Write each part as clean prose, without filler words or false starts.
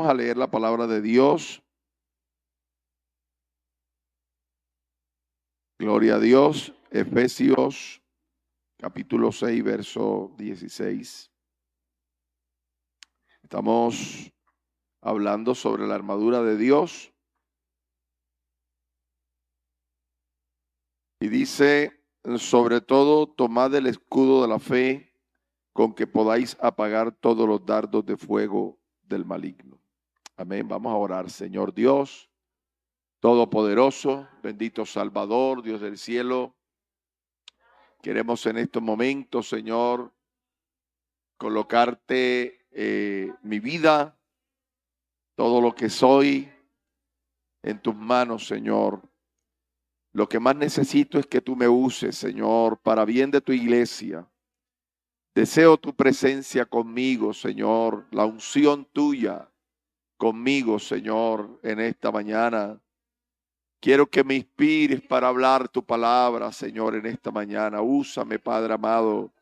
Vamos a leer la palabra de Dios. Gloria a Dios. Efesios capítulo 6, verso 16. Estamos hablando sobre la armadura de Dios. Y dice, sobre todo, tomad el escudo de la fe con que podáis apagar todos los dardos de fuego del maligno. Amén. Vamos a orar. Señor Dios Todopoderoso, bendito Salvador, Dios del cielo. Queremos en estos momentos, Señor, colocarte mi vida, todo lo que soy, en tus manos, Señor. Lo que más necesito es que tú me uses, Señor, para bien de tu iglesia. Deseo tu presencia conmigo, Señor, la unción tuya conmigo, Señor, en esta mañana. Quiero que me inspires para hablar tu palabra, Señor, en esta mañana. Úsame, Padre amado,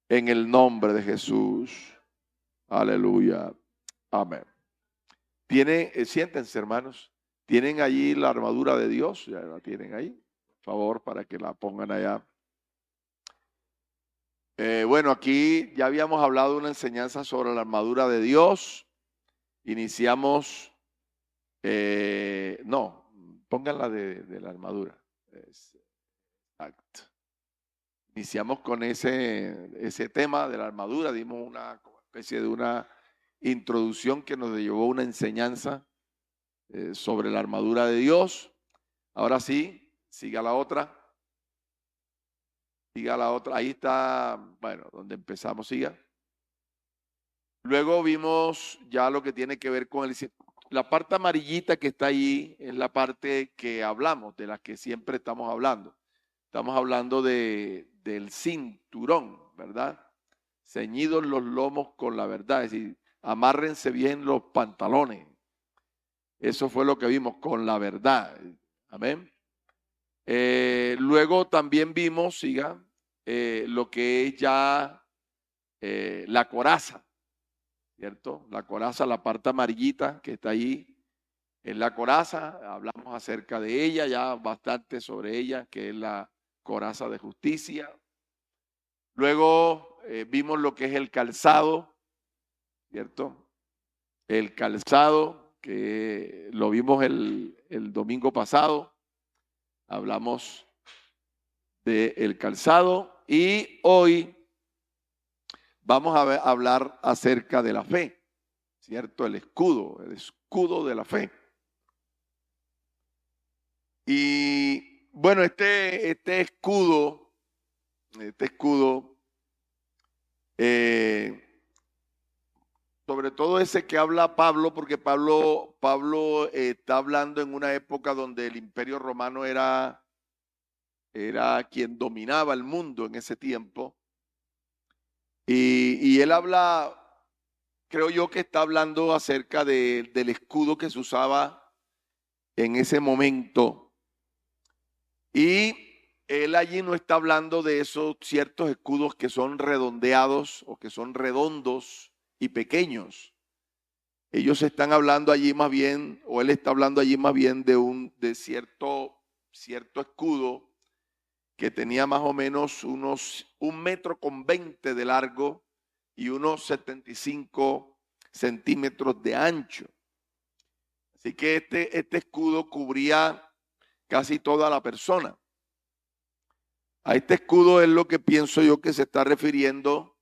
en el nombre de Jesús. Aleluya. Amén. Siéntense, hermanos. ¿Tienen allí la armadura de Dios? Ya la tienen ahí. Por favor, para que la pongan allá. Bueno, aquí ya habíamos hablado de una enseñanza sobre la armadura de Dios. Iniciamos, pónganla de la armadura. Exacto. Iniciamos con ese tema de la armadura. Dimos una especie de una introducción que nos llevó a una enseñanza sobre la armadura de Dios. Ahora sí, siga la otra. Siga la otra. Ahí está, bueno, donde empezamos, siga. Luego vimos ya lo que tiene que ver con la parte amarillita que está ahí, es la parte que hablamos, de la que siempre estamos hablando. Estamos hablando del cinturón, ¿verdad? Ceñidos los lomos con la verdad, es decir, amárrense bien los pantalones. Eso fue lo que vimos, con la verdad. Amén. Luego también vimos, lo que es ya la coraza, ¿cierto? La coraza, la parte amarillita que está ahí, es la coraza. Hablamos acerca de ella, ya bastante sobre ella, que es la coraza de justicia. Luego vimos lo que es el calzado, ¿cierto? El calzado, que lo vimos el domingo pasado. Hablamos del calzado y hoy vamos a hablar acerca de la fe, ¿cierto? El escudo de la fe. Y bueno, este escudo, sobre todo ese que habla Pablo, porque Pablo está hablando en una época donde el Imperio Romano era quien dominaba el mundo en ese tiempo. Y él habla, creo yo que está hablando acerca del escudo que se usaba en ese momento. Y él allí no está hablando de esos ciertos escudos que son redondeados o que son redondos y pequeños. Ellos están hablando allí más bien, o él está hablando allí más bien de cierto escudo que tenía más o menos unos 1,20 metros de largo y unos 75 centímetros de ancho. Así que este escudo cubría casi toda la persona. A este escudo es lo que pienso yo que se está refiriendo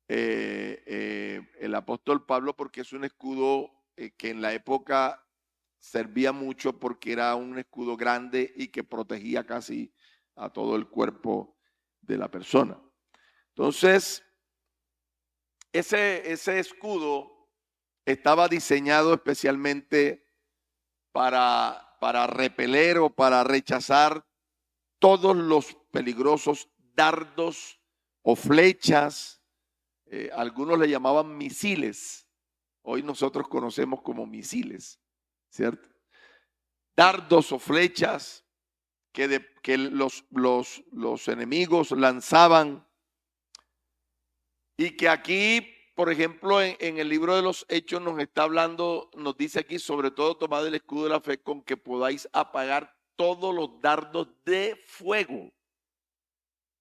el apóstol Pablo, porque es un escudo que en la época servía mucho porque era un escudo grande y que protegía casi a todo el cuerpo de la persona. Entonces, ese escudo estaba diseñado especialmente para repeler o para rechazar todos los peligrosos dardos o flechas. Algunos le llamaban misiles. Hoy nosotros conocemos como misiles, ¿cierto? Dardos o flechas que los enemigos lanzaban, y que aquí por ejemplo, en el libro de los Hechos nos está hablando, nos dice aquí, sobre todo tomad el escudo de la fe con que podáis apagar todos los dardos de fuego.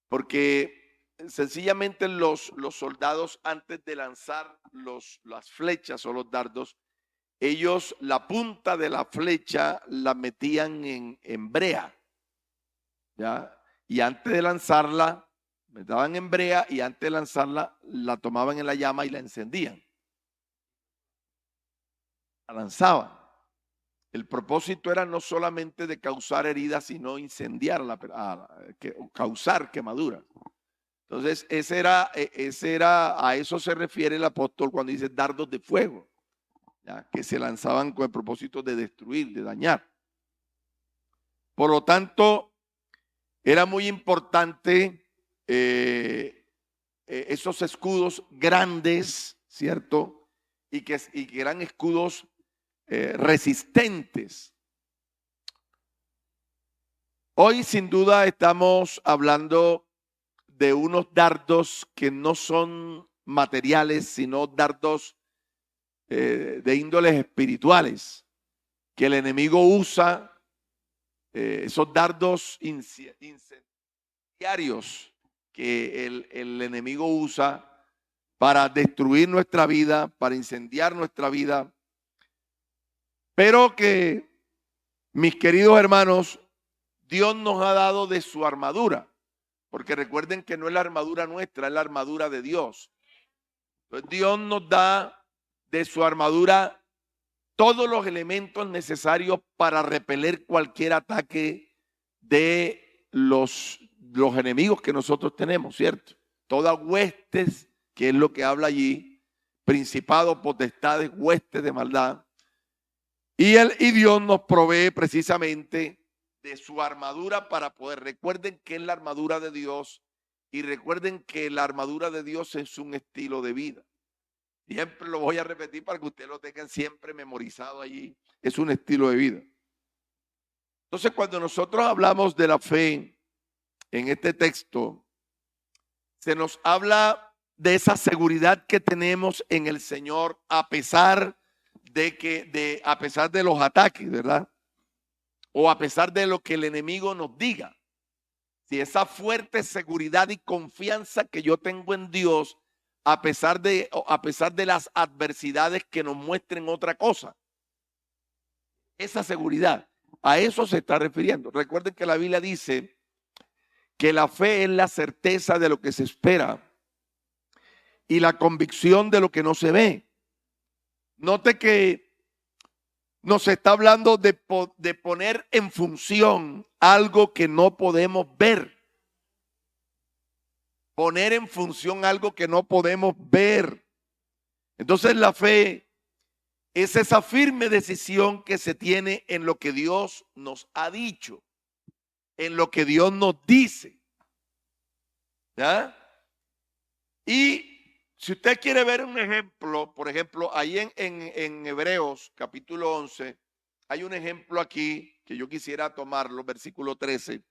Porque sencillamente los soldados, antes de lanzar las flechas o los dardos, ellos la punta de la flecha la metían en brea, ¿ya? Y antes de lanzarla, metían en brea y antes de lanzarla, la tomaban en la llama y la encendían. La lanzaban. El propósito era no solamente de causar heridas, sino incendiarla, causar quemaduras. Entonces, a eso se refiere el apóstol cuando dice dardos de fuego, ¿ya? Que se lanzaban con el propósito de destruir, de dañar. Por lo tanto, era muy importante esos escudos grandes, ¿cierto? Y que eran escudos resistentes. Hoy sin duda estamos hablando de unos dardos que no son materiales, sino dardos de índoles espirituales, que el enemigo usa, esos dardos incendiarios que el enemigo usa para destruir nuestra vida, para incendiar nuestra vida. Pero que, mis queridos hermanos, Dios nos ha dado de su armadura, porque recuerden que no es la armadura nuestra, es la armadura de Dios. Entonces Dios nos da de su armadura todos los elementos necesarios para repeler cualquier ataque de los enemigos que nosotros tenemos, ¿cierto? Todas huestes, que es lo que habla allí, principados, potestades, huestes de maldad. Y Dios nos provee precisamente de su armadura para poder. Recuerden que es la armadura de Dios y recuerden que la armadura de Dios es un estilo de vida. Siempre lo voy a repetir para que ustedes lo tengan siempre memorizado allí. Es un estilo de vida. Entonces, cuando nosotros hablamos de la fe en este texto, se nos habla de esa seguridad que tenemos en el Señor a pesar de los ataques, ¿verdad? O a pesar de lo que el enemigo nos diga. Si esa fuerte seguridad y confianza que yo tengo en Dios, a pesar de las adversidades que nos muestren otra cosa. Esa seguridad, a eso se está refiriendo. Recuerden que la Biblia dice que la fe es la certeza de lo que se espera y la convicción de lo que no se ve. Note que nos está hablando de poner en función algo que no podemos ver. Poner en función algo que no podemos ver. Entonces la fe es esa firme decisión que se tiene en lo que Dios nos ha dicho, en lo que Dios nos dice. ¿Ya? Y si usted quiere ver un ejemplo, por ejemplo, ahí en Hebreos capítulo 11, hay un ejemplo aquí que yo quisiera tomarlo, versículo 13,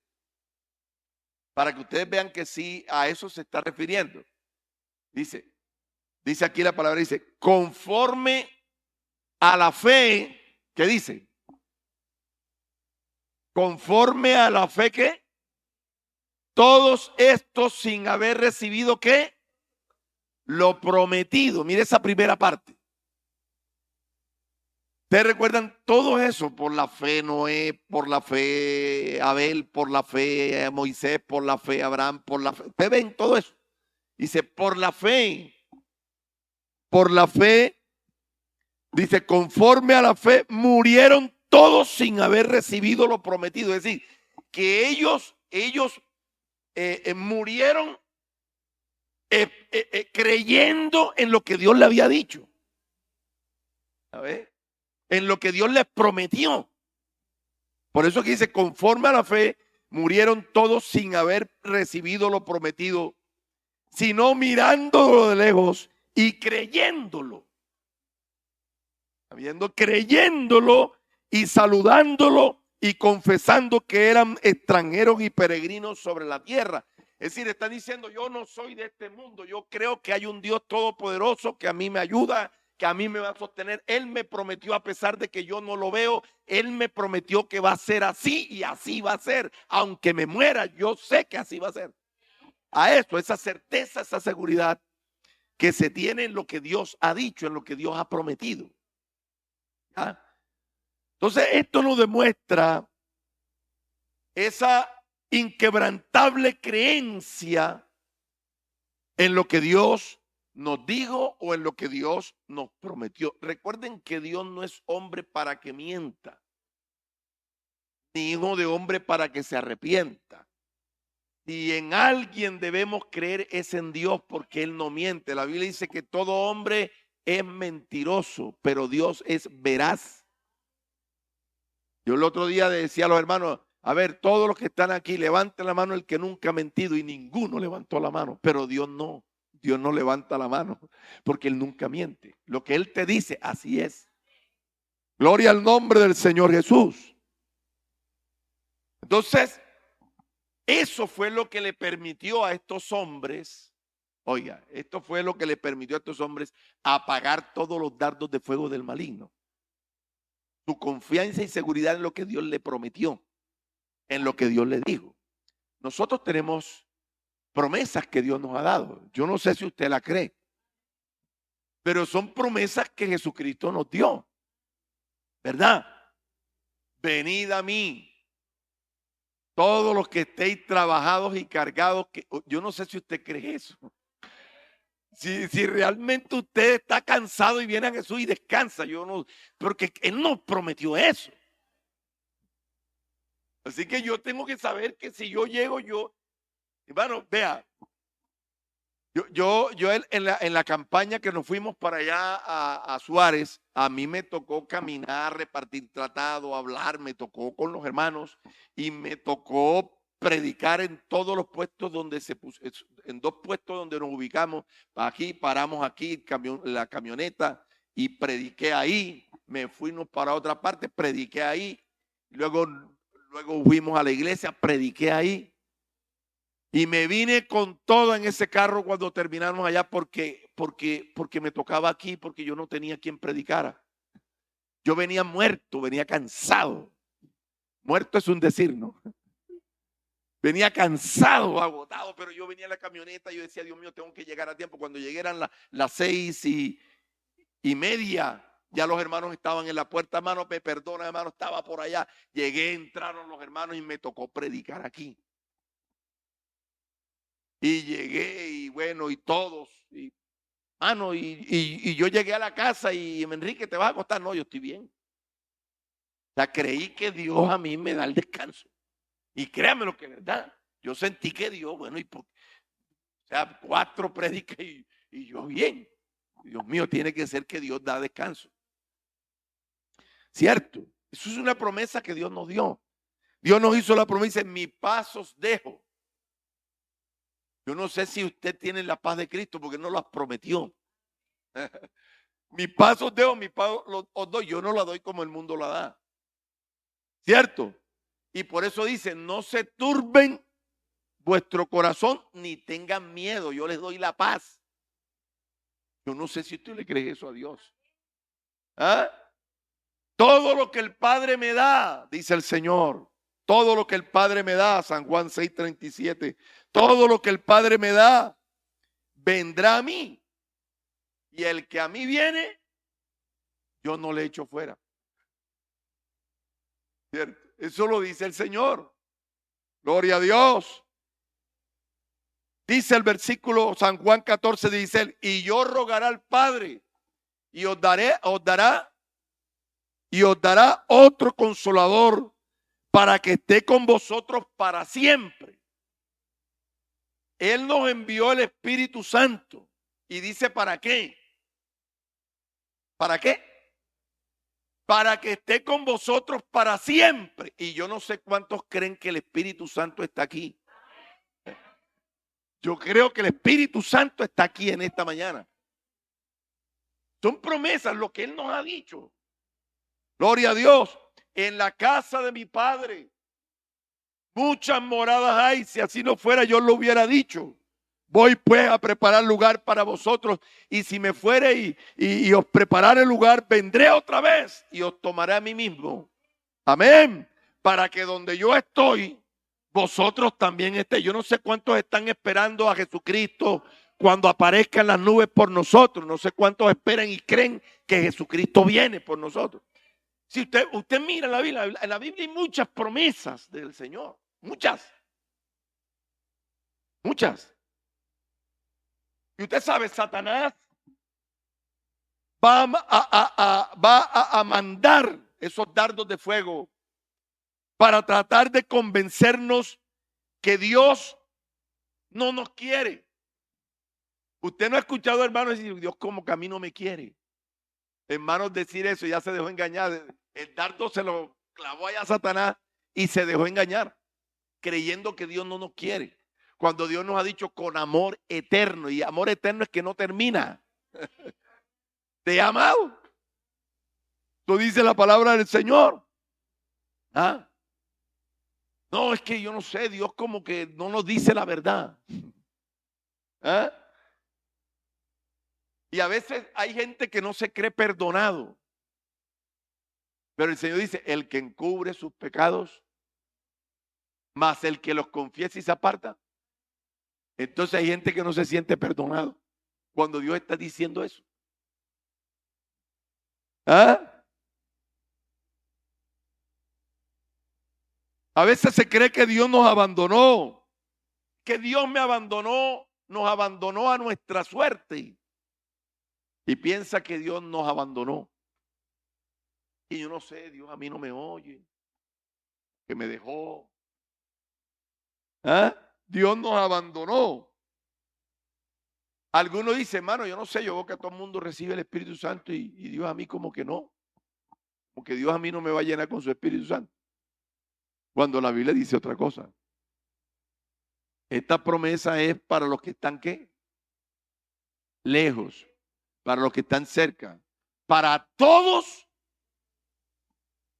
para que ustedes vean que sí, a eso se está refiriendo. Dice aquí la palabra, dice, conforme a la fe, ¿qué dice? Conforme a la fe, ¿qué? Todos estos sin haber recibido, ¿qué? Lo prometido. Mire esa primera parte. Ustedes recuerdan todo eso por la fe Noé, por la fe Abel, por la fe Moisés, por la fe Abraham, por la fe. Ustedes ven todo eso. Dice, por la fe, dice, conforme a la fe, murieron todos sin haber recibido lo prometido. Es decir, que ellos murieron creyendo en lo que Dios le había dicho. ¿Sabes? En lo que Dios les prometió. Por eso que dice, conforme a la fe, murieron todos sin haber recibido lo prometido, sino mirándolo de lejos y creyéndolo. Creyéndolo y saludándolo y confesando que eran extranjeros y peregrinos sobre la tierra. Es decir, está diciendo, yo no soy de este mundo, yo creo que hay un Dios todopoderoso que a mí me ayuda, que a mí me va a sostener. Él me prometió, a pesar de que yo no lo veo, Él me prometió que va a ser así y así va a ser. Aunque me muera, yo sé que así va a ser. A esto, esa certeza, esa seguridad que se tiene en lo que Dios ha dicho, en lo que Dios ha prometido. ¿Ah? Entonces, esto nos demuestra esa inquebrantable creencia en lo que Dios nos dijo o en lo que Dios nos prometió. Recuerden que Dios no es hombre para que mienta, ni hijo de hombre para que se arrepienta. Si en alguien debemos creer es en Dios, porque Él no miente. La Biblia dice que todo hombre es mentiroso, pero Dios es veraz. Yo el otro día decía a los hermanos, a ver, todos los que están aquí, levanten la mano el que nunca ha mentido, y ninguno levantó la mano, pero Dios no. Dios no levanta la mano porque Él nunca miente. Lo que Él te dice, así es. Gloria al nombre del Señor Jesús. Entonces, eso fue lo que le permitió a estos hombres, oiga, esto fue lo que le permitió a estos hombres apagar todos los dardos de fuego del maligno. Su confianza y seguridad en lo que Dios le prometió, en lo que Dios le dijo. Nosotros tenemos promesas que Dios nos ha dado. Yo no sé si usted la cree, pero son promesas que Jesucristo nos dio, ¿verdad? Venid a mí, todos los que estéis trabajados y cargados. Yo no sé si usted cree eso. Si realmente usted está cansado y viene a Jesús y descansa, yo no, porque Él nos prometió eso. Así que yo tengo que saber que si yo llego, hermano, vea, yo en la campaña que nos fuimos para allá a Suárez, a mí me tocó caminar, repartir tratado, hablar, me tocó con los hermanos y me tocó predicar en todos los puestos donde en 2 puestos donde nos ubicamos. Aquí paramos aquí la camioneta y prediqué ahí. Me fuimos para otra parte, prediqué ahí. Luego fuimos a la iglesia, prediqué ahí. Y me vine con todo en ese carro cuando terminamos allá porque me tocaba aquí, porque yo no tenía quien predicara. Yo venía muerto, venía cansado. Muerto es un decir, ¿no? Venía cansado, agotado, pero yo venía en la camioneta y yo decía, Dios mío, tengo que llegar a tiempo. Cuando llegué eran las 6:30, ya los hermanos estaban en la puerta. Hermano, me perdona, hermano, estaba por allá. Llegué, entraron los hermanos y me tocó predicar aquí. Y llegué y bueno, y todos, y yo llegué a la casa y Enrique, ¿te vas a acostar? No, yo estoy bien. O sea, creí que Dios a mí me da el descanso. Y créanme lo que es verdad. Yo sentí que Dios, bueno, o sea, 4 prédicas y yo bien. Dios mío, tiene que ser que Dios da descanso. ¿Cierto? Eso es una promesa que Dios nos dio. Dios nos hizo la promesa, en mis pasos dejo. Yo no sé si usted tiene la paz de Cristo porque no las prometió. Mis pasos dejo, mis pasos os doy. Yo no la doy como el mundo la da. ¿Cierto? Y por eso dice, no se turben vuestro corazón ni tengan miedo. Yo les doy la paz. Yo no sé si usted le cree eso a Dios. ¿Ah? Todo lo que el Padre me da, dice el Señor. Todo lo que el Padre me da, San Juan 6:37. Todo lo que el Padre me da, vendrá a mí. Y el que a mí viene, yo no le echo fuera. ¿Cierto? Eso lo dice el Señor. Gloria a Dios. Dice el versículo San Juan 14, dice él, y yo rogaré al Padre y os dará otro consolador para que esté con vosotros para siempre. Él nos envió el Espíritu Santo y dice, ¿para qué? ¿Para qué? Para que esté con vosotros para siempre. Y yo no sé cuántos creen que el Espíritu Santo está aquí. Yo creo que el Espíritu Santo está aquí en esta mañana. Son promesas lo que Él nos ha dicho. Gloria a Dios. En la casa de mi Padre Muchas moradas hay, si así no fuera yo lo hubiera dicho. Voy pues a preparar lugar para vosotros, y si me fuere y os prepararé el lugar, vendré otra vez y os tomaré a mí mismo. Amén. Para que donde yo estoy, vosotros también estéis. Yo no sé cuántos están esperando a Jesucristo cuando aparezca en las nubes por nosotros. No sé cuántos esperan y creen que Jesucristo viene por nosotros. Si usted mira en la Biblia hay muchas promesas del Señor. Muchas. Y usted sabe, Satanás va a mandar esos dardos de fuego para tratar de convencernos que Dios no nos quiere. Usted no ha escuchado, hermanos, decir, Dios como que a mí no me quiere. Hermanos, decir eso, ya se dejó engañar. El dardo se lo clavó allá a Satanás y se dejó engañar, creyendo que Dios no nos quiere. Cuando Dios nos ha dicho con amor eterno, y amor eterno es que no termina. Te he amado. Lo dice la palabra del Señor. ¿Ah? No, es que yo no sé, Dios como que no nos dice la verdad. ¿Ah? Y a veces hay gente que no se cree perdonado. Pero el Señor dice, el que encubre sus pecados, más el que los confiesa y se aparta. Entonces hay gente que no se siente perdonado cuando Dios está diciendo eso. ¿Ah? A veces se cree que Dios nos abandonó, que Dios me abandonó, nos abandonó a nuestra suerte. Y piensa que Dios nos abandonó. Y yo no sé, Dios a mí no me oye, que me dejó. ¿Ah? Dios nos abandonó. Algunos dicen, hermano, yo no sé, yo veo que todo el mundo recibe el Espíritu Santo y Dios a mí como que no. Como que Dios a mí no me va a llenar con su Espíritu Santo. Cuando la Biblia dice otra cosa. Esta promesa es para los que están, ¿qué? Lejos. Para los que están cerca. Para todos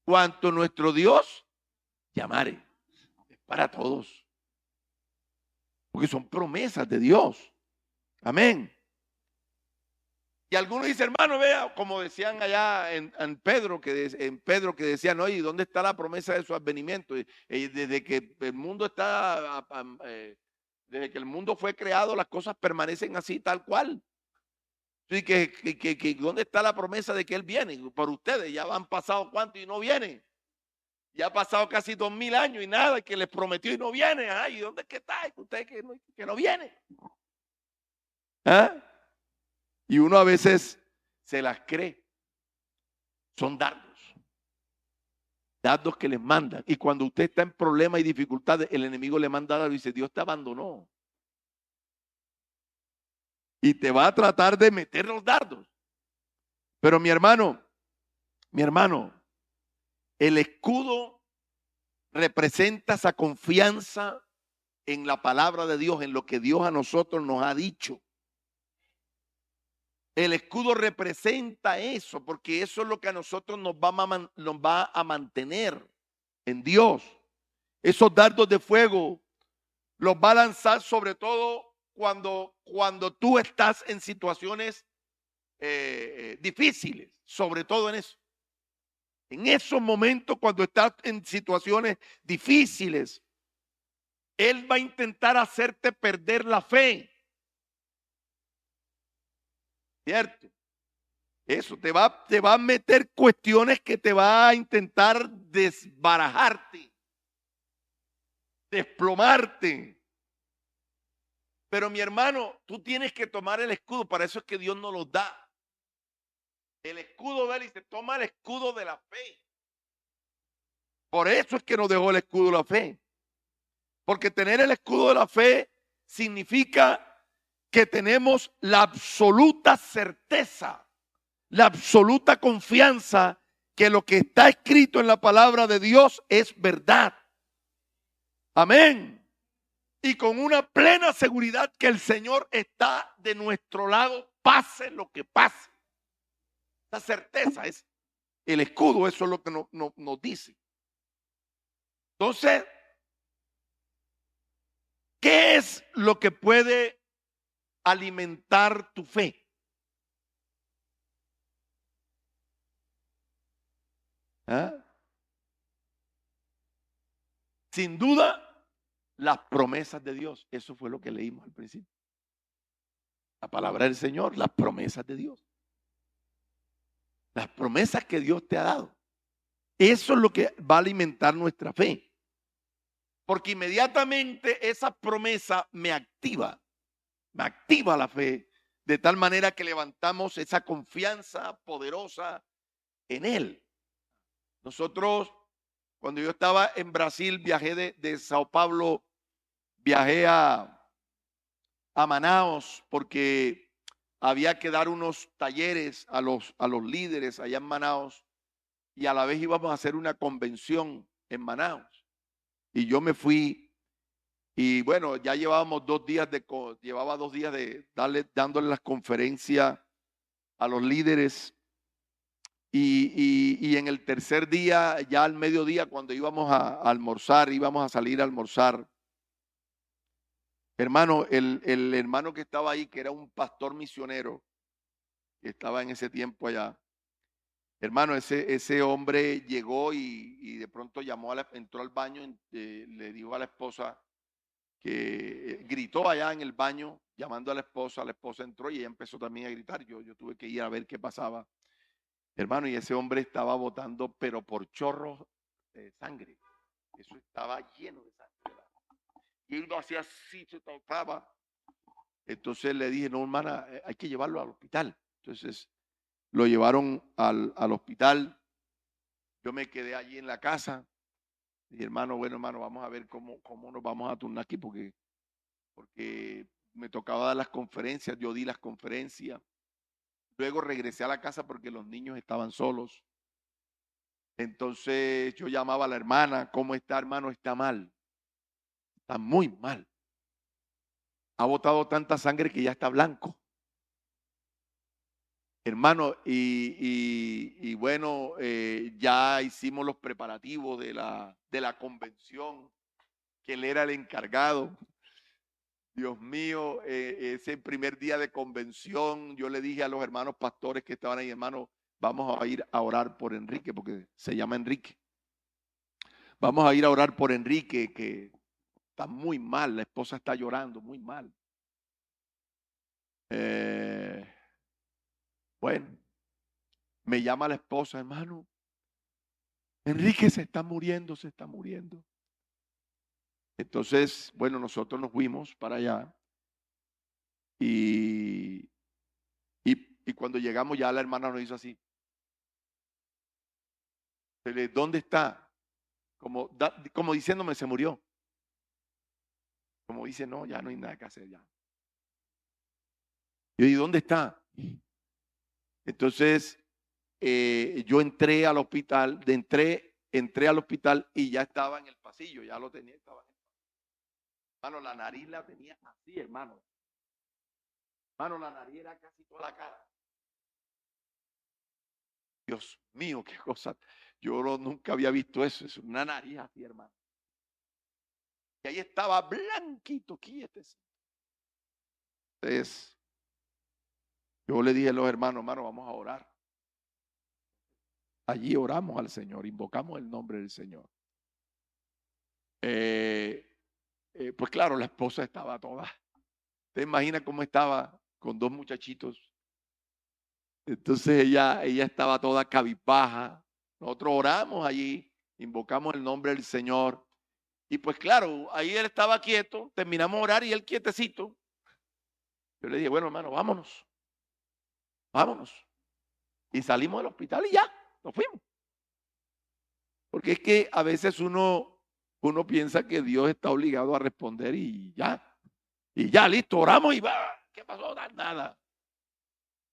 cuanto nuestro Dios llamare. Es para todos. Porque son promesas de Dios. Amén. Y algunos dicen, hermano, vea, como decían allá en Pedro, que decían, oye, ¿dónde está la promesa de su advenimiento? Desde que el mundo desde que el mundo fue creado, las cosas permanecen así, tal cual. Así que ¿dónde está la promesa de que Él viene? Por ustedes, ya han pasado cuánto y no viene. Ya ha pasado casi 2000 años y nada, que les prometió y no viene. Ay, ¿dónde es que está? Usted que no viene. ¿Ah? Y uno a veces se las cree. Son dardos. Dardos que les mandan. Y cuando usted está en problemas y dificultades, el enemigo le manda dardos y dice, Dios te abandonó. Y te va a tratar de meter los dardos. Pero mi hermano, el escudo representa esa confianza en la palabra de Dios, en lo que Dios a nosotros nos ha dicho. El escudo representa eso, porque eso es lo que a nosotros nos va a mantener en Dios. Esos dardos de fuego los va a lanzar sobre todo cuando tú estás en situaciones difíciles, sobre todo en eso. En esos momentos cuando estás en situaciones difíciles, Él va a intentar hacerte perder la fe. ¿Cierto? Eso te va a meter cuestiones que te va a intentar desbarajarte, desplomarte. Pero mi hermano, tú tienes que tomar el escudo, para eso es que Dios nos lo da. El escudo de Él, dice, toma el escudo de la fe. Por eso es que nos dejó el escudo de la fe. Porque tener el escudo de la fe significa que tenemos la absoluta certeza, la absoluta confianza que lo que está escrito en la palabra de Dios es verdad. Amén. Y con una plena seguridad que el Señor está de nuestro lado, pase lo que pase. Esa certeza es el escudo, eso es lo que nos dice. Entonces, ¿Qué es lo que puede alimentar tu fe? ¿Ah? Sin duda, las promesas de Dios. Eso fue lo que leímos al principio. La palabra del Señor, las promesas de Dios. Las promesas que Dios te ha dado. Eso es lo que va a alimentar nuestra fe. Porque inmediatamente esa promesa me activa la fe, de tal manera que levantamos esa confianza poderosa en Él. Nosotros, cuando yo estaba en Brasil, viajé de Sao Paulo, viajé a Manaos, porque había que dar unos talleres a los líderes allá en Manaos, y a la vez íbamos a hacer una convención en Manaos. Y yo me fui, y bueno, ya llevábamos 2 días llevaba 2 días de dándole las conferencias a los líderes. Y en el tercer día, ya al mediodía, cuando íbamos a almorzar, íbamos a salir a almorzar, hermano, el hermano que estaba ahí, que era un pastor misionero, que estaba en ese tiempo allá, hermano, ese hombre llegó y de pronto entró al baño, le dijo a la esposa que gritó allá en el baño, llamando a la esposa entró y ella empezó también a gritar. Yo tuve que ir a ver qué pasaba. Hermano, y ese hombre estaba botando, pero por chorros de sangre. Eso estaba lleno de sangre. Y él lo hacía así, se tocaba. Entonces le dije, no, hermana, hay que llevarlo al hospital. Entonces lo llevaron al hospital. Yo me quedé allí en la casa. Y hermano, bueno, hermano, vamos a ver cómo nos vamos a turnar aquí, porque me tocaba dar las conferencias. Yo di las conferencias. Luego regresé a la casa porque los niños estaban solos. Entonces yo llamaba a la hermana, ¿cómo está, hermano? Está mal, está muy mal. Ha botado tanta sangre que ya está blanco. Hermano, y bueno, ya hicimos los preparativos de la convención, que él era el encargado. Dios mío, ese primer día de convención, yo le dije a los hermanos pastores que estaban ahí, hermano, vamos a ir a orar por Enrique, porque se llama Enrique. Vamos a ir a orar por Enrique, que está muy mal, la esposa está llorando, muy mal. Bueno, me llama la esposa, hermano, Enrique se está muriendo, se está muriendo. Entonces, bueno, nosotros nos fuimos para allá y cuando llegamos ya la hermana nos hizo así. ¿Dónde está? Como diciéndome, se murió. Como dice, no, ya no hay nada que hacer ya. Yo digo, ¿dónde está? Entonces, yo entré al hospital, entré al hospital y ya estaba en el pasillo, ya lo tenía, estaba en el pasillo. Hermano, la nariz la tenía así, hermano. Hermano, la nariz era casi toda la cara. Dios mío, qué cosa. Yo nunca había visto eso, es una nariz así, hermano. Y ahí estaba blanquito, quiétese. Entonces, yo le dije a los hermanos, vamos a orar. Allí oramos al Señor, invocamos el nombre del Señor. Pues claro, la esposa estaba toda. ¿Te imaginas cómo estaba con 2 muchachitos? Entonces ella estaba toda cabizbaja. Nosotros oramos allí, invocamos el nombre del Señor. Y pues claro, ahí él estaba quieto, terminamos de orar y él quietecito. Yo le dije, bueno, hermano, vámonos. Y salimos del hospital y ya, nos fuimos. Porque es que a veces uno piensa que Dios está obligado a responder y ya, listo, oramos y va. ¿Qué pasó? Nada.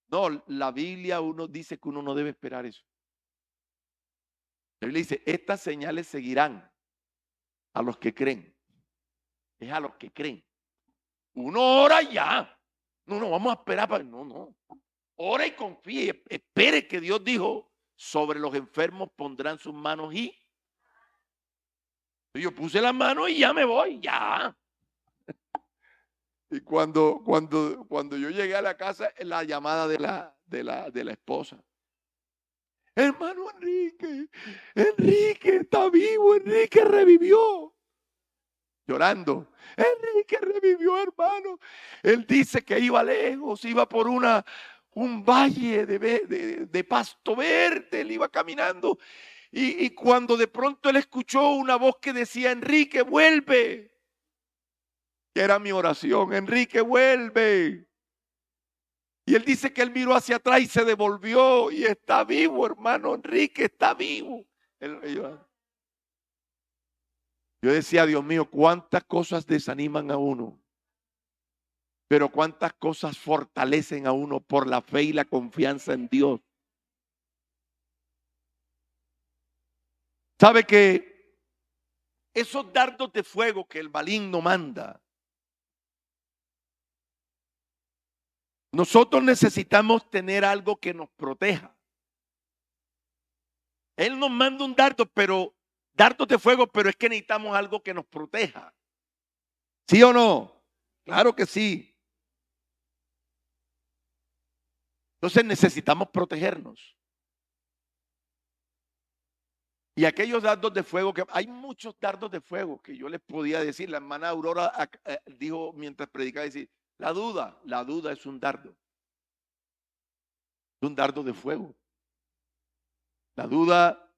No, la Biblia uno dice que uno no debe esperar eso. La Biblia dice, estas señales seguirán a los que creen. Es a los que creen. Uno ora y ya. No, vamos a esperar para. No. Ora y confíe. Espere que Dios dijo, sobre los enfermos pondrán sus manos y yo puse las manos y ya me voy, ya. Y cuando yo llegué a la casa, la llamada de la esposa. Hermano Enrique, Enrique está vivo, Enrique revivió. Llorando. Enrique revivió, hermano. Él dice que iba lejos, iba por un valle de pasto verde, él iba caminando. Y cuando de pronto él escuchó una voz que decía, Enrique, vuelve. Que era mi oración, Enrique, vuelve. Y él dice que él miró hacia atrás y se devolvió y está vivo, hermano. Enrique está vivo. Yo decía, Dios mío, cuántas cosas desaniman a uno, pero cuántas cosas fortalecen a uno por la fe y la confianza en Dios. ¿Sabe que esos dardos de fuego que el maligno manda, nosotros necesitamos tener algo que nos proteja? Él nos manda un dardo, pero dardos de fuego, pero es que necesitamos algo que nos proteja. ¿Sí o no? Claro que sí. Entonces necesitamos protegernos. Y aquellos dardos de fuego, que hay muchos dardos de fuego que yo les podía decir. La hermana Aurora dijo mientras predicaba, decir, la duda es un dardo de fuego. La duda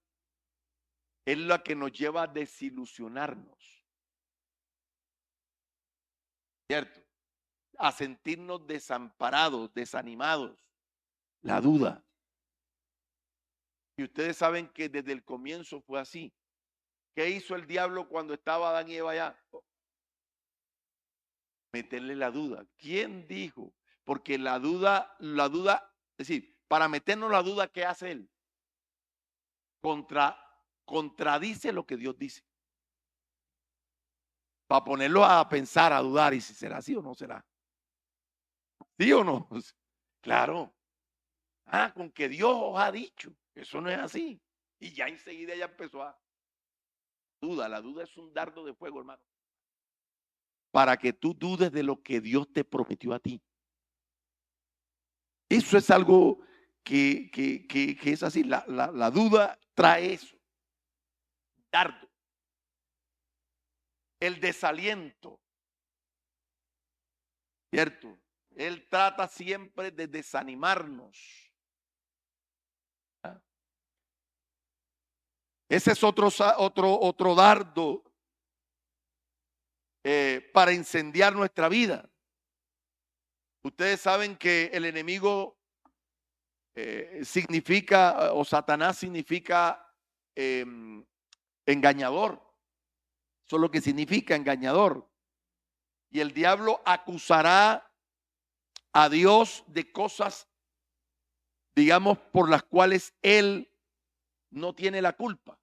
es la que nos lleva a desilusionarnos, ¿cierto? A sentirnos desamparados, desanimados. La duda. Y ustedes saben que desde el comienzo fue así. ¿Qué hizo el diablo cuando estaba Adán y Eva allá? Meterle la duda. ¿Quién dijo? Porque la duda, es decir, para meternos la duda, ¿qué hace él? Contradice lo que Dios dice. Para ponerlo a pensar, a dudar, y si será así o no será. ¿Sí o no? Claro. Con que Dios os ha dicho. Eso no es así. Y ya enseguida ya empezó a duda. La duda es un dardo de fuego, hermano. Para que tú dudes de lo que Dios te prometió a ti. Eso es algo que es así. La duda trae eso. Dardo. El desaliento. ¿Cierto? Él trata siempre de desanimarnos. Ese es otro dardo para incendiar nuestra vida. Ustedes saben que el enemigo significa, o Satanás significa engañador. Eso es lo que significa engañador. Y el diablo acusará a Dios de cosas, digamos, por las cuales él no tiene la culpa.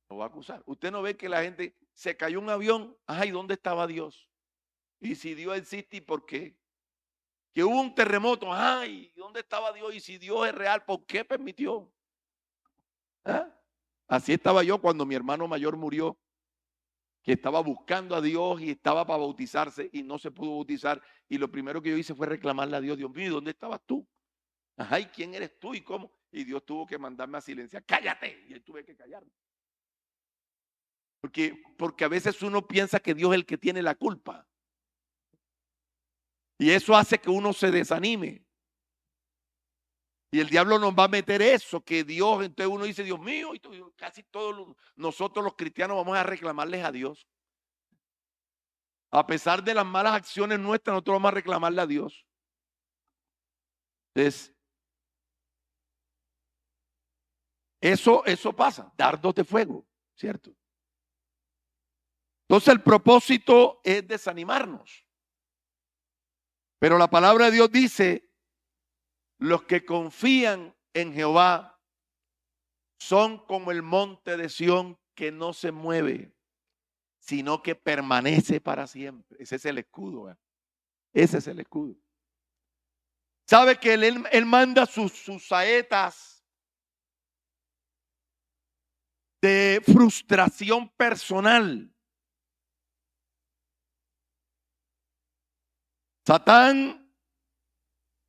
Lo va a acusar. Usted no ve que la gente se cayó un avión. Ay, ¿dónde estaba Dios? Y si Dios existe, ¿y por qué? Que hubo un terremoto. Ay, ¿dónde estaba Dios? Y si Dios es real, ¿por qué permitió? ¿Ah? Así estaba yo cuando mi hermano mayor murió, que estaba buscando a Dios y estaba para bautizarse y no se pudo bautizar. Y lo primero que yo hice fue reclamarle a Dios, Dios mío, ¿dónde estabas tú? Ay, ¿quién eres tú y cómo? Y Dios tuvo que mandarme a silenciar. ¡Cállate! Y él tuve que callarme. Porque a veces uno piensa que Dios es el que tiene la culpa. Y eso hace que uno se desanime. Y el diablo nos va a meter eso, que Dios, entonces uno dice, Dios mío, y casi todos nosotros los cristianos vamos a reclamarles a Dios. A pesar de las malas acciones nuestras, nosotros vamos a reclamarle a Dios. Entonces, eso pasa, dardos de fuego, ¿cierto? Entonces el propósito es desanimarnos. Pero la palabra de Dios dice, los que confían en Jehová son como el monte de Sión que no se mueve, sino que permanece para siempre. Ese es el escudo. Ese es el escudo. Sabe que él manda sus saetas de frustración personal. Satán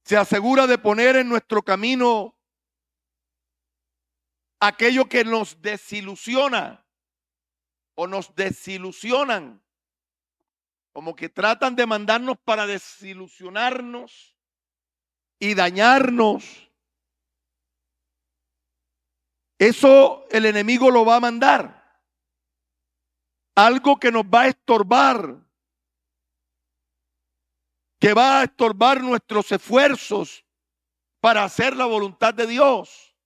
se asegura de poner en nuestro camino aquello que nos desilusiona o nos desilusionan, como que tratan de mandarnos para desilusionarnos y dañarnos. Eso el enemigo lo va a mandar. Algo que nos va a estorbar, que va a estorbar nuestros esfuerzos para hacer la voluntad de Dios.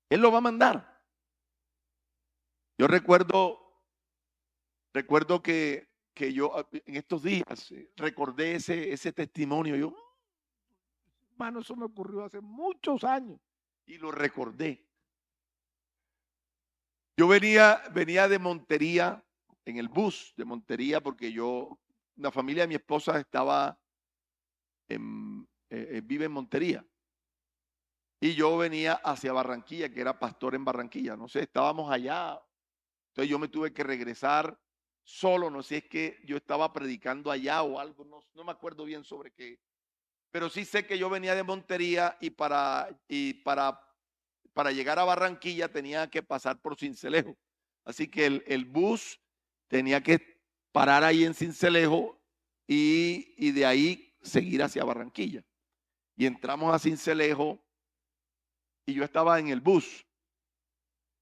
Él lo va a mandar. Yo recuerdo que yo en estos días recordé ese testimonio. Yo, hermano, eso me ocurrió hace muchos años y lo recordé. Yo venía de Montería, en el bus de Montería, porque la familia de mi esposa estaba vive en Montería. Y yo venía hacia Barranquilla, que era pastor en Barranquilla. No sé, estábamos allá. Entonces yo me tuve que regresar solo. No sé si es que yo estaba predicando allá o algo. No me acuerdo bien sobre qué. Pero sí sé que yo venía de Montería y para llegar a Barranquilla tenía que pasar por Sincelejo. Así que el bus tenía que parar ahí en Sincelejo y de ahí seguir hacia Barranquilla. Y entramos a Sincelejo y yo estaba en el bus,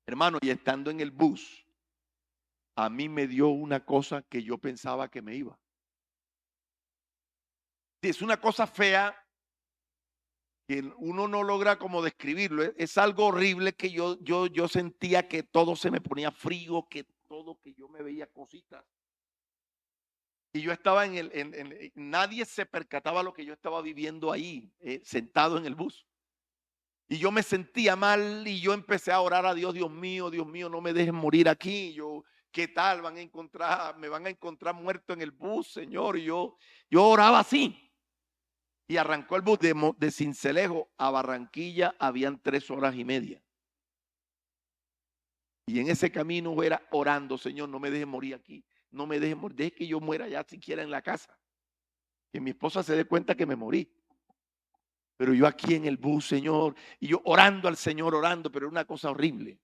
hermano, y estando en el bus, a mí me dio una cosa que yo pensaba que me iba. Es una cosa fea que uno no logra como describirlo. Es algo horrible que yo sentía que todo se me ponía frío, que yo me veía cositas. Y yo estaba nadie se percataba lo que yo estaba viviendo ahí, sentado en el bus. Y yo me sentía mal y yo empecé a orar a Dios, Dios mío, no me dejen morir aquí. ¿Qué tal? Me van a encontrar muerto en el bus, Señor. Y yo oraba así. Y arrancó el bus de Sincelejo a Barranquilla, habían 3 horas y media. Y en ese camino era orando, Señor, no me dejes morir aquí. No me dejes morir, deje que yo muera ya siquiera en la casa. Que mi esposa se dé cuenta que me morí. Pero yo aquí en el bus, Señor, y yo orando al Señor, pero era una cosa horrible.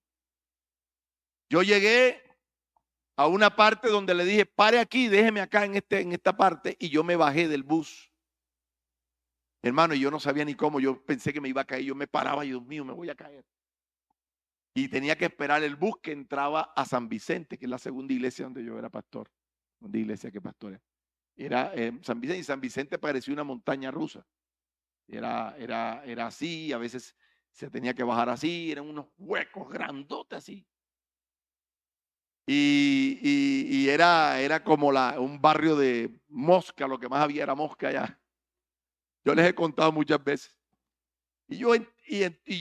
Yo llegué a una parte donde le dije, pare aquí, déjeme acá en esta parte, y yo me bajé del bus. Hermano, y yo no sabía ni cómo, yo pensé que me iba a caer, yo me paraba, y Dios mío, me voy a caer. Y tenía que esperar el bus que entraba a San Vicente, que es la segunda iglesia donde yo era pastor. Segunda iglesia que pastorea. Era San Vicente, y San Vicente parecía una montaña rusa. Era así, a veces se tenía que bajar así, eran unos huecos grandotes así. Y era como un barrio de mosca, lo que más había era mosca allá. Yo les he contado muchas veces. Y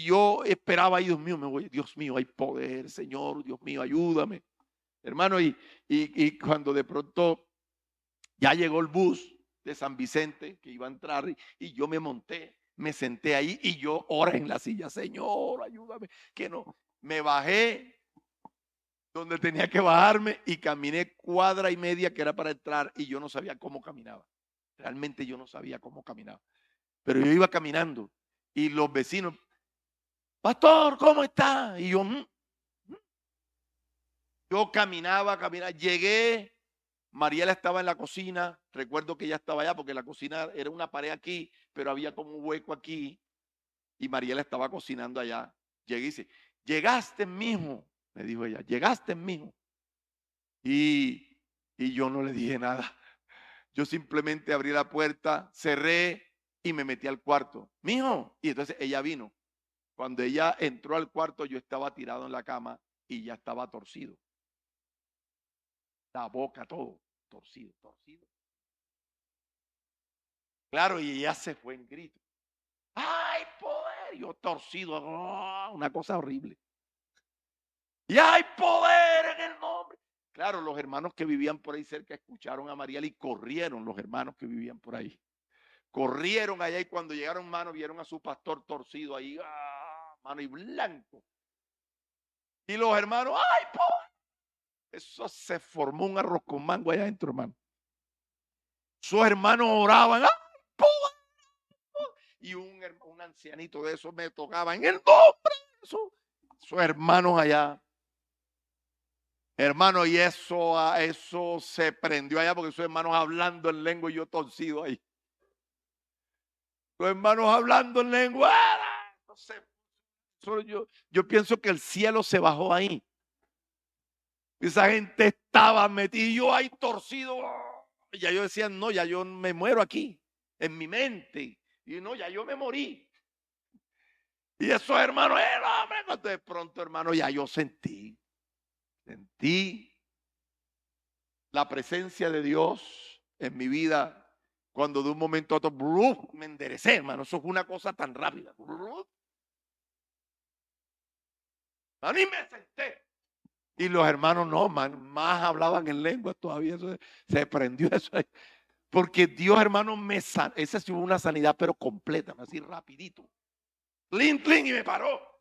yo esperaba, ay Dios mío, Dios mío, hay poder, Señor, Dios mío, ayúdame. Hermano, y cuando de pronto ya llegó el bus de San Vicente que iba a entrar y yo me monté, me senté ahí y yo oré en la silla, Señor, ayúdame, que no. Me bajé donde tenía que bajarme y caminé 1,5 cuadras que era para entrar y yo no sabía cómo caminaba. Realmente yo no sabía cómo caminaba. Pero yo iba caminando y los vecinos, pastor, ¿cómo está? Y yo caminaba, llegué. Mariela estaba en la cocina, recuerdo que ella estaba allá porque la cocina era una pared aquí, pero había como un hueco aquí y Mariela estaba cocinando allá. Llegué y dice, llegaste, mijo, me dijo ella, llegaste, mijo. Y yo no le dije nada. Yo simplemente abrí la puerta, cerré y me metí al cuarto. Mijo, y entonces ella vino. Cuando ella entró al cuarto, yo estaba tirado en la cama y ya estaba torcido. La boca, todo, torcido. Claro, y ella se fue en grito. ¡Ay, poder! Yo torcido, una cosa horrible. Y hay poder en el nombre. Claro, los hermanos que vivían por ahí cerca escucharon a Mariela y corrieron los hermanos que vivían por ahí. Corrieron allá y cuando llegaron, mano, vieron a su pastor torcido ahí, mano, y blanco. Y los hermanos, ¡ay, poder! Eso se formó un arroz con mango allá adentro, hermano. sus hermanos oraban. ¡Ay, y un ancianito de esos me tocaba en el nombre de sus hermanos allá. Hermano, y eso se prendió allá porque sus hermanos hablando en lengua y yo torcido ahí. Sus hermanos hablando en lengua. No sé, yo pienso que el cielo se bajó ahí. Esa gente estaba metida y yo ahí torcido. Y ya yo decía, no, ya yo me muero aquí, en mi mente. Y no, ya yo me morí. Y esos hermanos, hombre, de pronto, hermano, ya yo sentí la presencia de Dios en mi vida. Cuando de un momento a otro me enderecé, hermano. Eso es una cosa tan rápida. A mí me senté. Y los hermanos no, más hablaban en lengua todavía. Eso se prendió eso ahí. Porque Dios, hermano, me sanó. Esa sí hubo una sanidad, pero completa, así rapidito. Clean, y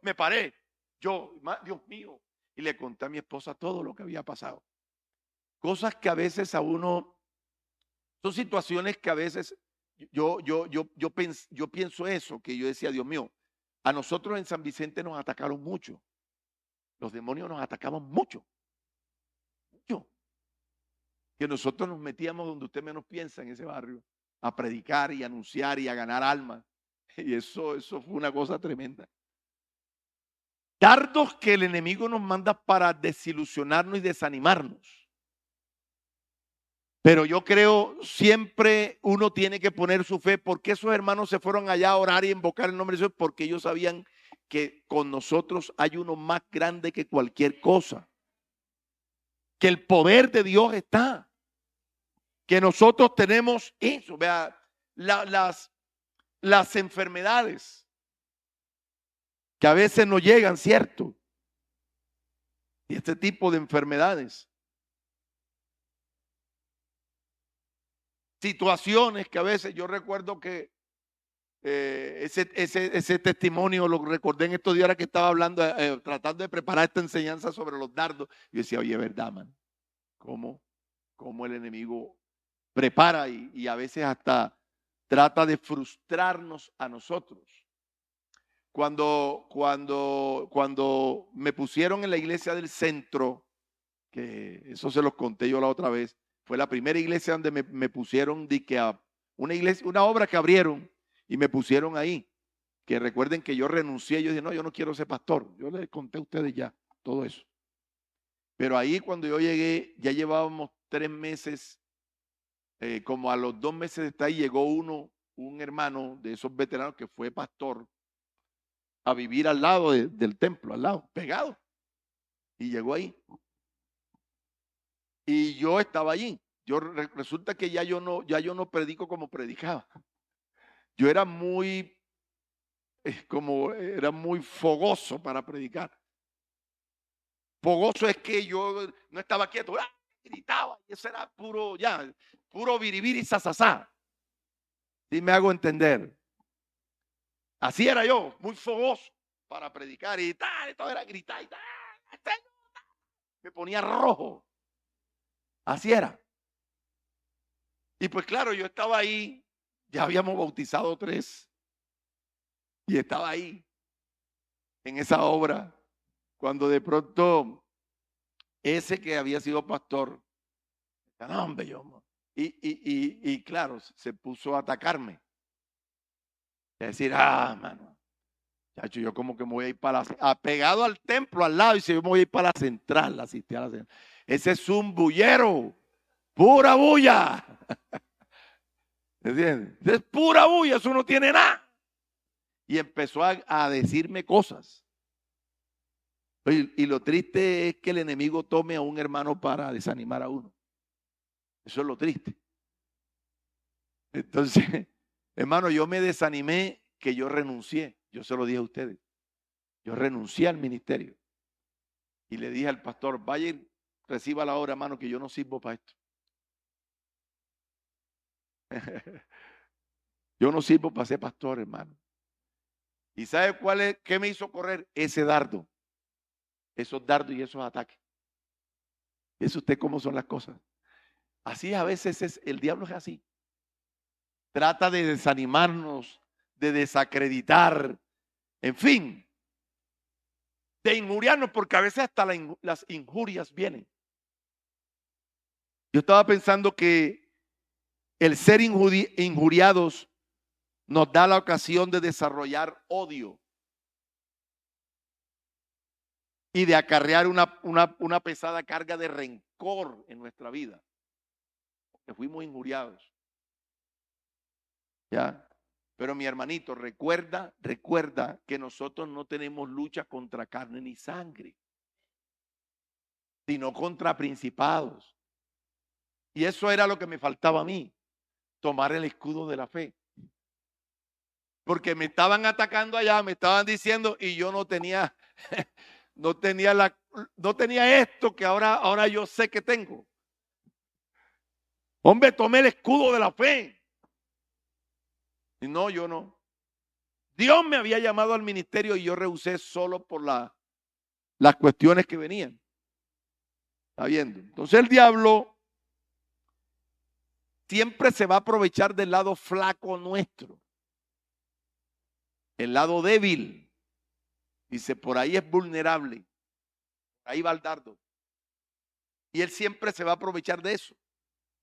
me paré. Yo, Dios mío. Y le conté a mi esposa todo lo que había pasado. Cosas que a veces a uno, son situaciones que a veces yo pienso eso, que yo decía, Dios mío, a nosotros en San Vicente nos atacaron mucho. Los demonios nos atacaban mucho. Que nosotros nos metíamos donde usted menos piensa en ese barrio, a predicar y anunciar y a ganar almas. Y eso fue una cosa tremenda. Dardos que el enemigo nos manda para desilusionarnos y desanimarnos. Pero yo creo siempre uno tiene que poner su fe. ¿Por qué esos hermanos se fueron allá a orar y invocar el nombre de Dios? Porque ellos sabían que con nosotros hay uno más grande que cualquier cosa. Que el poder de Dios está. Que nosotros tenemos eso. Vea, las enfermedades que a veces no llegan, ¿cierto? Y este tipo de enfermedades. Situaciones que a veces yo recuerdo que ese testimonio lo recordé en estos días que estaba hablando, tratando de preparar esta enseñanza sobre los dardos. Yo decía, oye, ¿verdad, man? ¿Cómo el enemigo prepara y a veces hasta trata de frustrarnos a nosotros? Cuando me pusieron en la iglesia del centro, que eso se los conté yo la otra vez, fue la primera iglesia donde me pusieron una obra que abrieron y me pusieron ahí. Que recuerden que yo renuncié, yo dije, no, yo no quiero ser pastor. Yo les conté a ustedes ya todo eso. Pero ahí cuando yo llegué, ya llevábamos 3 meses, como a los 2 meses de estar ahí, llegó un hermano de esos veteranos que fue pastor a vivir al lado del templo, al lado, pegado. Y llegó ahí. Y yo estaba allí. Resulta que ya yo no predico como predicaba. Yo era era muy fogoso para predicar. Fogoso es que yo no estaba quieto, gritaba, y eso era puro biribiri sasasá. ¿Sí me hago entender? Así era yo, muy fogoso para predicar y todo era gritar y tal. Me ponía rojo. Así era. Y pues claro, yo estaba ahí, ya habíamos bautizado 3 y estaba ahí en esa obra cuando de pronto ese que había sido pastor, no, hombre, y claro, se puso a atacarme. Es decir, mano, chacho, yo como que me voy a ir apegado al templo al lado y si yo me voy a ir para la central, asistir a la central. Ese es un bullero, pura bulla. ¿Entiendes? Es pura bulla, eso no tiene nada. Y empezó a decirme cosas. Y lo triste es que el enemigo tome a un hermano para desanimar a uno. Eso es lo triste. Entonces, hermano, yo me desanimé que yo renuncié. Yo se lo dije a ustedes. Yo renuncié al ministerio. Y le dije al pastor, vaya y reciba la obra, hermano, que yo no sirvo para esto. Yo no sirvo para ser pastor, hermano. ¿Y sabe qué me hizo correr? Ese dardo. Esos dardos y esos ataques. ¿Es usted cómo son las cosas? Así a veces el diablo es así. trata de desanimarnos, de desacreditar, en fin, de injuriarnos, porque a veces hasta las injurias vienen. Yo estaba pensando que el ser injuriados nos da la ocasión de desarrollar odio y de acarrear una pesada carga de rencor en nuestra vida, porque fuimos injuriados. ¿Ya? Pero mi hermanito, recuerda que nosotros no tenemos lucha contra carne ni sangre, sino contra principados. Y eso era lo que me faltaba a mí, tomar el escudo de la fe. Porque me estaban atacando allá, me estaban diciendo y yo no tenía, no tenía esto que ahora yo sé que tengo. Hombre, tomé el escudo de la fe. Y no, yo no. Dios me había llamado al ministerio y yo rehusé solo por las cuestiones que venían. ¿Está viendo? Entonces el diablo siempre se va a aprovechar del lado flaco nuestro. El lado débil. Dice, por ahí es vulnerable. Ahí va el dardo. Y él siempre se va a aprovechar de eso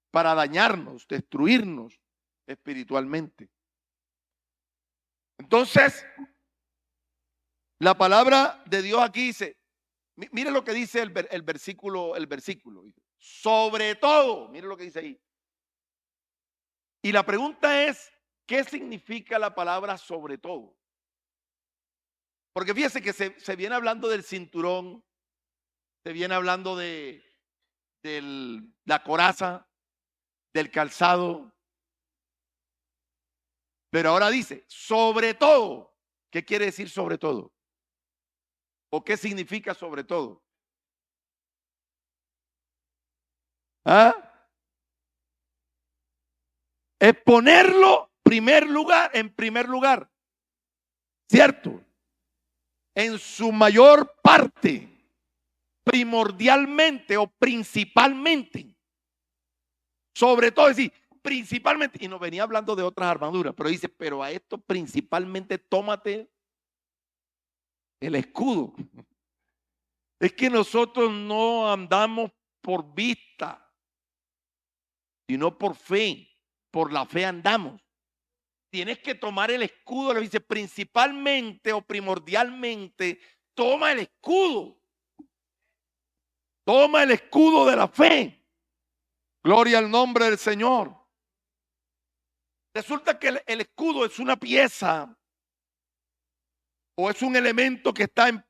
para dañarnos, destruirnos espiritualmente. Entonces, la palabra de Dios aquí dice, mire lo que dice el versículo. Sobre todo, mire lo que dice ahí. Y la pregunta es, ¿qué significa la palabra sobre todo? Porque fíjese que se viene hablando del cinturón, se viene hablando de la coraza, del calzado. Pero ahora dice, sobre todo. ¿Qué quiere decir sobre todo? ¿O qué significa sobre todo? ¿Ah? Es ponerlo en primer lugar. ¿Cierto? En su mayor parte, primordialmente o principalmente. Sobre todo, es decir, principalmente, y nos venía hablando de otras armaduras, pero dice, pero a esto principalmente tómate el escudo. Es que nosotros no andamos por vista, sino por fe. Por la fe andamos. Tienes que tomar el escudo, le dice, principalmente o primordialmente, toma el escudo. Toma el escudo de la fe. Gloria al nombre del Señor. Resulta que el escudo es una pieza o es un elemento que está en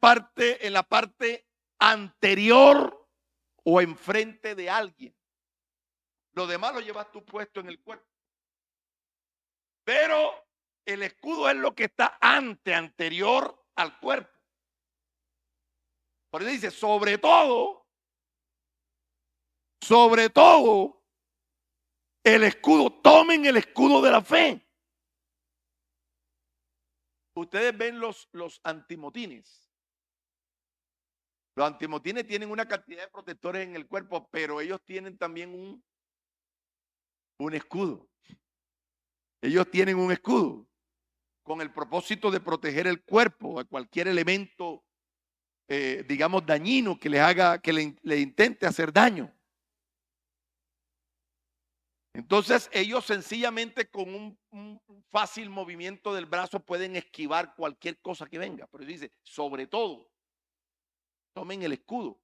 la parte anterior o enfrente de alguien. Lo demás lo llevas tú puesto en el cuerpo. Pero el escudo es lo que está anterior al cuerpo. Por eso dice, sobre todo, el escudo, tomen el escudo de la fe. Ustedes ven los antimotines. Los antimotines tienen una cantidad de protectores en el cuerpo, pero ellos tienen también un escudo. Ellos tienen un escudo con el propósito de proteger el cuerpo a cualquier elemento, digamos, dañino que le intente hacer daño. Entonces ellos sencillamente con un fácil movimiento del brazo pueden esquivar cualquier cosa que venga. Pero dice, sobre todo, tomen el escudo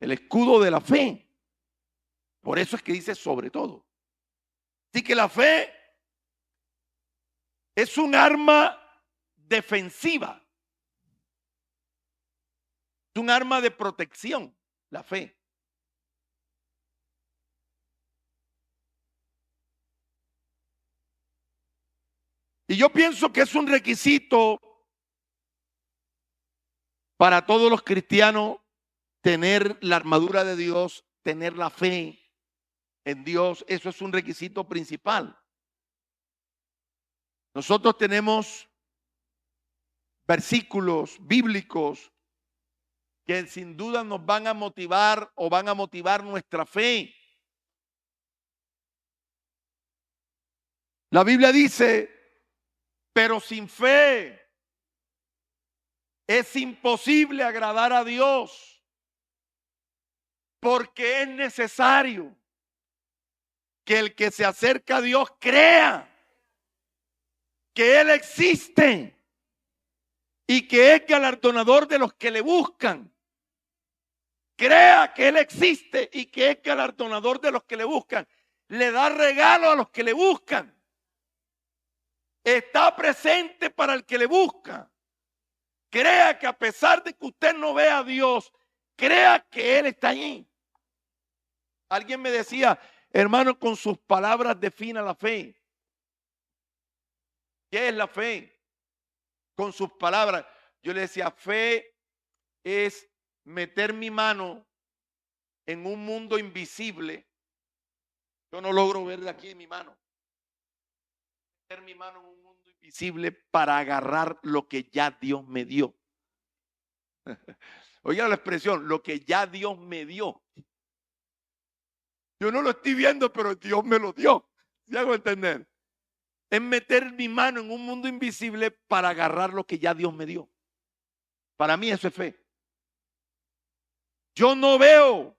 de la fe. Por eso es que dice sobre todo. Así que la fe es un arma defensiva. Es un arma de protección, la fe. Y yo pienso que es un requisito para todos los cristianos tener la armadura de Dios, tener la fe en Dios. Eso es un requisito principal. Nosotros tenemos versículos bíblicos que sin duda nos van a motivar o van a motivar nuestra fe. La Biblia dice, pero sin fe es imposible agradar a Dios, porque es necesario que el que se acerca a Dios crea que Él existe y que es galardonador de los que le buscan. Crea que Él existe y que es galardonador de los que le buscan. Le da regalo a los que le buscan. Está presente para el que le busca. Crea que a pesar de que usted no vea a Dios, crea que Él está allí. Alguien me decía, hermano, con sus palabras defina la fe. ¿Qué es la fe? Con sus palabras. Yo le decía, fe es meter mi mano en un mundo invisible. Yo no logro ver de aquí mi mano. Meter mi mano en un mundo invisible para agarrar lo que ya Dios me dio. Oiga la expresión, lo que ya Dios me dio. Yo no lo estoy viendo, pero Dios me lo dio. ¿Sí hago entender? Es meter mi mano en un mundo invisible para agarrar lo que ya Dios me dio. Para mí eso es fe. Yo no veo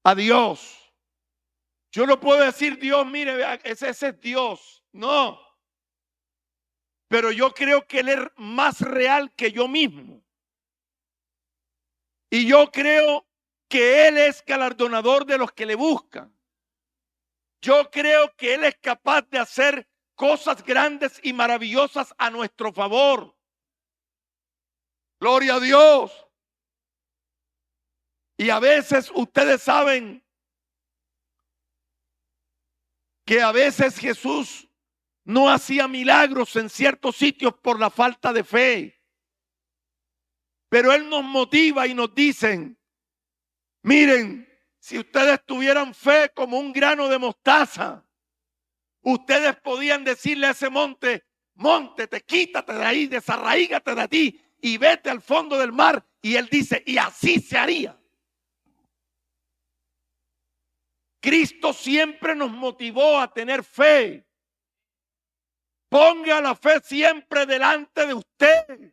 a Dios. Yo no puedo decir, Dios, mire, ese es Dios. No. Pero yo creo que Él es más real que yo mismo. Y yo creo que Él es galardonador de los que le buscan. Yo creo que Él es capaz de hacer cosas grandes y maravillosas a nuestro favor. Gloria a Dios. Y a veces ustedes saben que a veces Jesús no hacía milagros en ciertos sitios por la falta de fe. Pero Él nos motiva y nos dicen, miren, si ustedes tuvieran fe como un grano de mostaza, ustedes podían decirle a ese monte, móntete, quítate de ahí, desarraígate de ti y vete al fondo del mar. Y Él dice, y así se haría. Cristo siempre nos motivó a tener fe. Ponga la fe siempre delante de usted.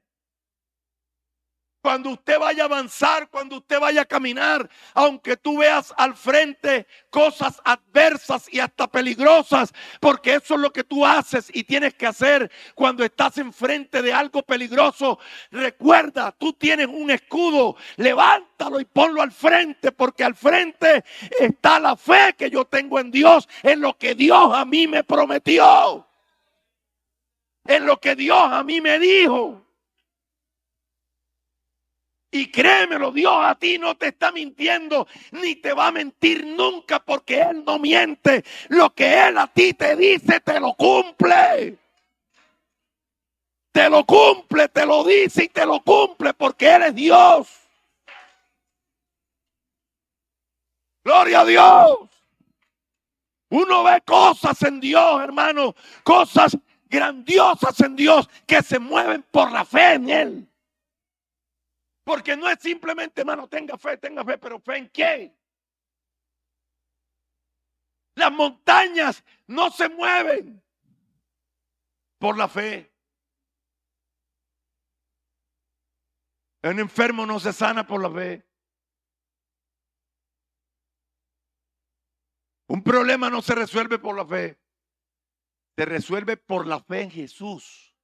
Cuando usted vaya a avanzar, cuando usted vaya a caminar, aunque tú veas al frente cosas adversas y hasta peligrosas, porque eso es lo que tú haces y tienes que hacer cuando estás enfrente de algo peligroso. Recuerda, tú tienes un escudo, levántalo y ponlo al frente, porque al frente está la fe que yo tengo en Dios, en lo que Dios a mí me prometió, en lo que Dios a mí me dijo. Y créemelo, Dios a ti no te está mintiendo, ni te va a mentir nunca, porque Él no miente. Lo que Él a ti te dice, te lo cumple. Te lo cumple, te lo dice y te lo cumple, porque Él es Dios. Gloria a Dios. Uno ve cosas en Dios, hermano, cosas grandiosas en Dios que se mueven por la fe en Él. Porque no es simplemente, hermano, tenga fe, pero ¿fe en qué? Las montañas no se mueven por la fe. Un enfermo no se sana por la fe. Un problema no se resuelve por la fe. Se resuelve por la fe en Jesús,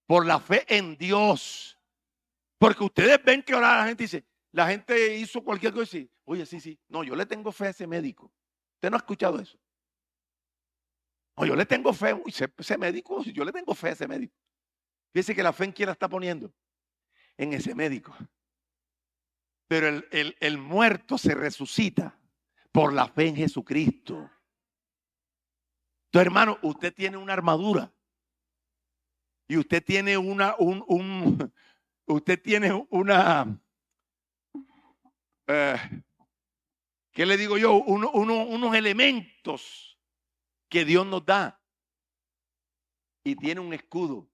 por la fe en Dios. Porque ustedes ven que ahora la gente hizo cualquier cosa y dice, oye, sí, no, yo le tengo fe a ese médico. ¿Usted no ha escuchado eso? No, yo le tengo fe, ese médico, yo le tengo fe a ese médico. Fíjese que la fe en quién la está poniendo, en ese médico. Pero el muerto se resucita por la fe en Jesucristo. Entonces, hermano, usted tiene una armadura y usted tiene ¿qué le digo yo? Unos elementos que Dios nos da. Y tiene un escudo.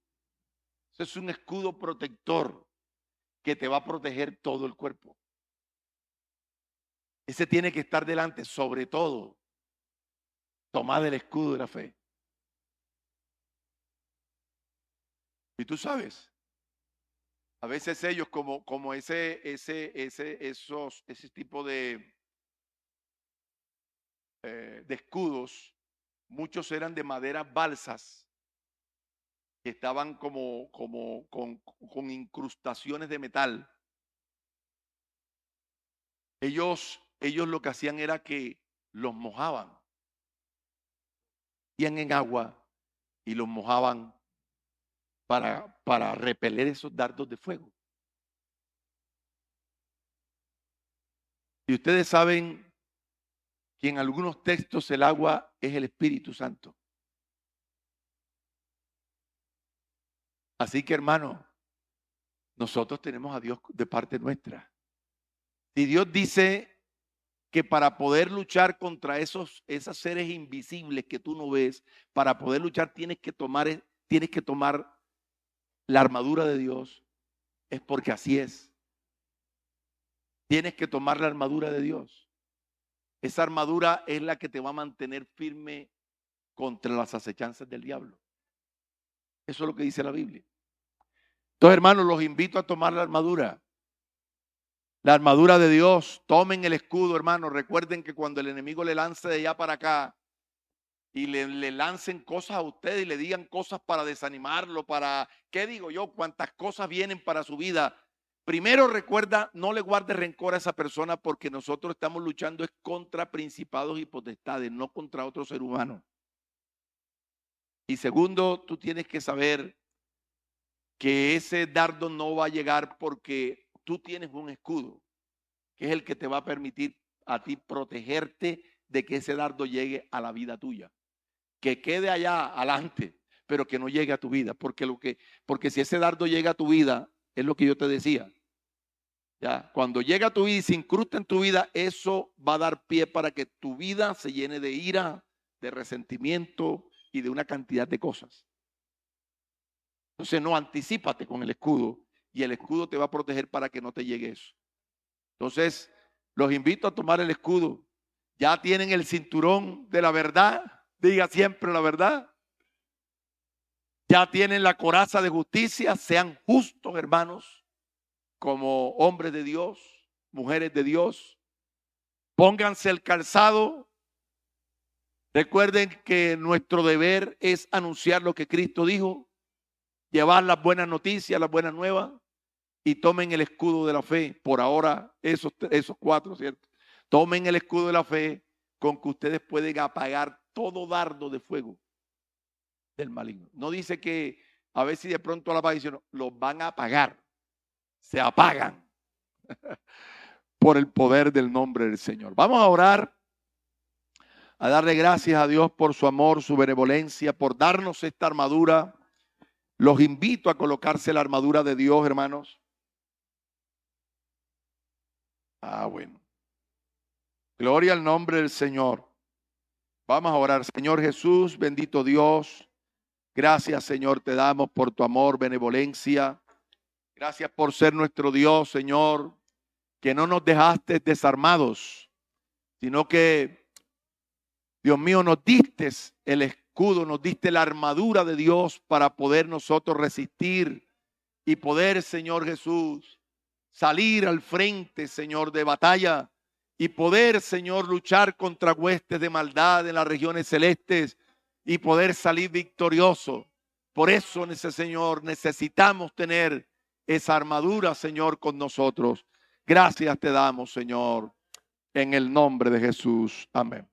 Eso es un escudo protector que te va a proteger todo el cuerpo. Ese tiene que estar delante, sobre todo, tomad el escudo de la fe. Y tú sabes, a veces ellos como ese tipo de escudos, muchos eran de maderas balsas que estaban con incrustaciones de metal. Ellos lo que hacían era que los mojaban, metían en agua y los mojaban para repeler esos dardos de fuego. Y ustedes saben que en algunos textos el agua es el Espíritu Santo. Así que, hermano, nosotros tenemos a Dios de parte nuestra. Si Dios dice que para poder luchar contra esos seres invisibles que tú no ves, para poder luchar tienes que tomar la armadura de Dios, es porque así es. Tienes que tomar la armadura de Dios. Esa armadura es la que te va a mantener firme contra las acechanzas del diablo. Eso es lo que dice la Biblia. Entonces, hermanos, los invito a tomar la armadura. La armadura de Dios. Tomen el escudo, hermanos. Recuerden que cuando el enemigo le lance de allá para acá y le lancen cosas a usted y le digan cosas para desanimarlo, para, ¿qué digo yo? Cuántas cosas vienen para su vida. Primero recuerda, no le guarde rencor a esa persona porque nosotros estamos luchando es contra principados y potestades, no contra otro ser humano. Y segundo, tú tienes que saber que ese dardo no va a llegar porque tú tienes un escudo, que es el que te va a permitir a ti protegerte de que ese dardo llegue a la vida tuya. Que quede allá adelante, pero que no llegue a tu vida. Porque si ese dardo llega a tu vida, es lo que yo te decía. Ya, cuando llega a tu vida y se incrusta en tu vida, eso va a dar pie para que tu vida se llene de ira, de resentimiento y de una cantidad de cosas. Entonces no, anticípate con el escudo y el escudo te va a proteger para que no te llegue eso. Entonces, los invito a tomar el escudo. Ya tienen el cinturón de la verdad, diga siempre la verdad. Ya tienen la coraza de justicia, sean justos, hermanos, como hombres de Dios, mujeres de Dios. Pónganse el calzado. Recuerden que nuestro deber es anunciar lo que Cristo dijo, llevar las buenas noticias, las buenas nuevas, y tomen el escudo de la fe. Por ahora, esos cuatro, ¿cierto? Tomen el escudo de la fe con que ustedes pueden apagar todo dardo de fuego del maligno. No dice que a ver si de pronto la apagan, los van a apagar. Se apagan por el poder del nombre del Señor. Vamos a orar, a darle gracias a Dios por su amor, su benevolencia, por darnos esta armadura. Los invito a colocarse la armadura de Dios, hermanos. Bueno. Gloria al nombre del Señor. Vamos a orar. Señor Jesús, bendito Dios. Gracias, Señor, te damos por tu amor, benevolencia. Gracias por ser nuestro Dios, Señor, que no nos dejaste desarmados, sino que, Dios mío, nos diste el escudo, nos diste la armadura de Dios para poder nosotros resistir y poder, Señor Jesús, salir al frente, Señor, de batalla y poder, Señor, luchar contra huestes de maldad en las regiones celestes y poder salir victorioso. Por eso, Señor, necesitamos tener esa armadura, Señor, con nosotros. Gracias te damos, Señor, en el nombre de Jesús. Amén.